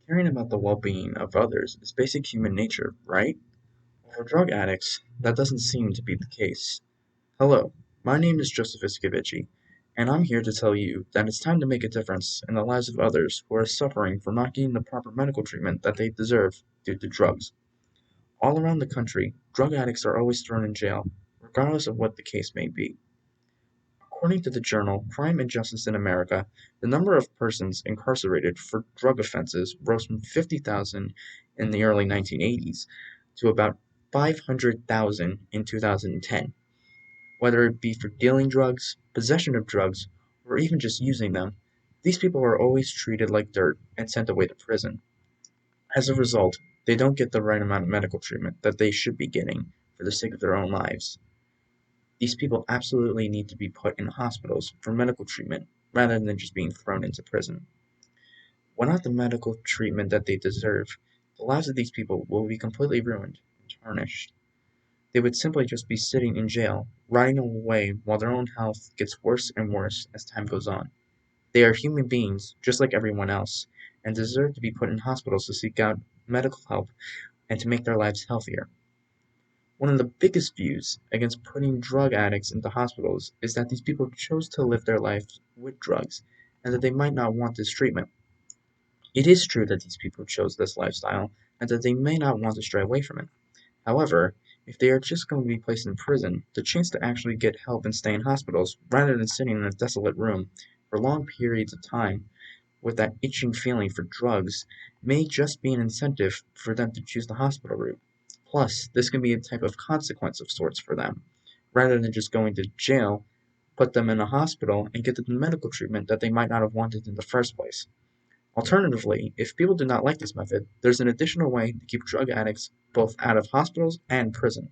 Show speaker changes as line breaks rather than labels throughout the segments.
Caring about the well-being of others is basic human nature, right? Well, for drug addicts, that doesn't seem to be the case. Hello, my name is Joseph Iskovici, and I'm here to tell you that it's time to make a difference in the lives of others who are suffering from not getting the proper medical treatment that they deserve due to drugs. All around the country, drug addicts are always thrown in jail, regardless of what the case may be. According to the journal Crime and Justice in America, the number of persons incarcerated for drug offenses rose from 50,000 in the early 1980s to about 500,000 in 2010. Whether it be for dealing drugs, possession of drugs, or even just using them, these people are always treated like dirt and sent away to prison. As a result, they don't get the right amount of medical treatment that they should be getting for the sake of their own lives. These people absolutely need to be put in hospitals for medical treatment rather than just being thrown into prison. Without the medical treatment that they deserve, the lives of these people will be completely ruined and tarnished. They would simply just be sitting in jail, rotting away while their own health gets worse and worse as time goes on. They are human beings, just like everyone else, and deserve to be put in hospitals to seek out medical help and to make their lives healthier. One of the biggest views against putting drug addicts into hospitals is that these people chose to live their lives with drugs and that they might not want this treatment. It is true that these people chose this lifestyle and that they may not want to stray away from it. However, if they are just going to be placed in prison, the chance to actually get help and stay in hospitals rather than sitting in a desolate room for long periods of time with that itching feeling for drugs may just be an incentive for them to choose the hospital route. Plus, this can be a type of consequence of sorts for them. Rather than just going to jail, put them in a hospital and get them the medical treatment that they might not have wanted in the first place. Alternatively, if people do not like this method, there's an additional way to keep drug addicts both out of hospitals and prison,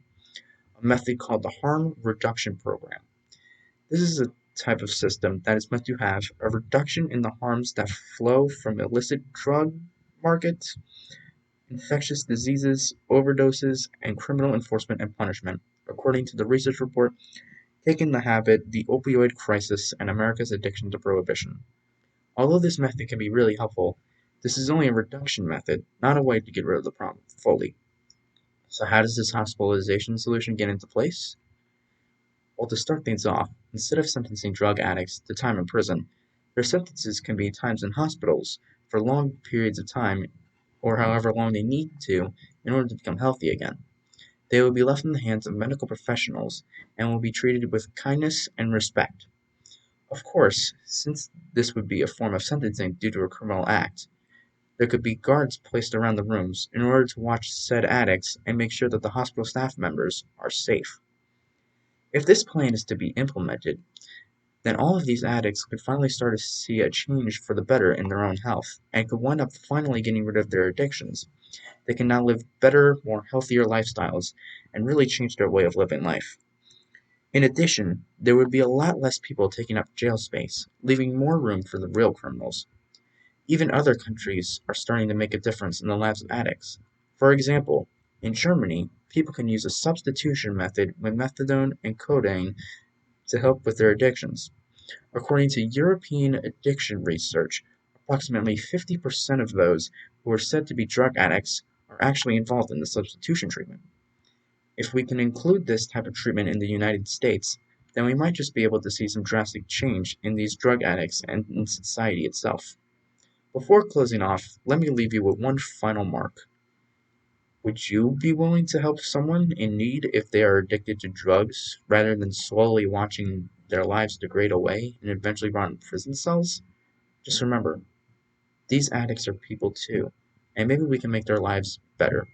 a method called the Harm Reduction Program. This is a type of system that is meant to have a reduction in the harms that flow from illicit drug markets, infectious diseases, overdoses, and criminal enforcement and punishment, according to the research report Taking the Habit, the Opioid Crisis, and America's Addiction to Prohibition. Although this method can be really helpful, this is only a reduction method, not a way to get rid of the problem fully. So how does this hospitalization solution get into place? Well, to start things off, instead of sentencing drug addicts to time in prison, their sentences can be times in hospitals for long periods of time or however long they need to in order to become healthy again. They will be left in the hands of medical professionals and will be treated with kindness and respect. Of course, since this would be a form of sentencing due to a criminal act, there could be guards placed around the rooms in order to watch said addicts and make sure that the hospital staff members are safe. If this plan is to be implemented, then all of these addicts could finally start to see a change for the better in their own health and could wind up finally getting rid of their addictions. They can now live better, more healthier lifestyles and really change their way of living life. In addition, there would be a lot less people taking up jail space, leaving more room for the real criminals. Even other countries are starting to make a difference in the lives of addicts. For example, in Germany, people can use a substitution method with methadone and codeine to help with their addictions. According to European addiction research, approximately 50% of those who are said to be drug addicts are actually involved in the substitution treatment. If we can include this type of treatment in the United States, then we might just be able to see some drastic change in these drug addicts and in society itself. Before closing off, let me leave you with one final mark. Would you be willing to help someone in need if they are addicted to drugs, rather than slowly watching their lives degrade away and eventually rot in prison cells? Just remember, these addicts are people too, and maybe we can make their lives better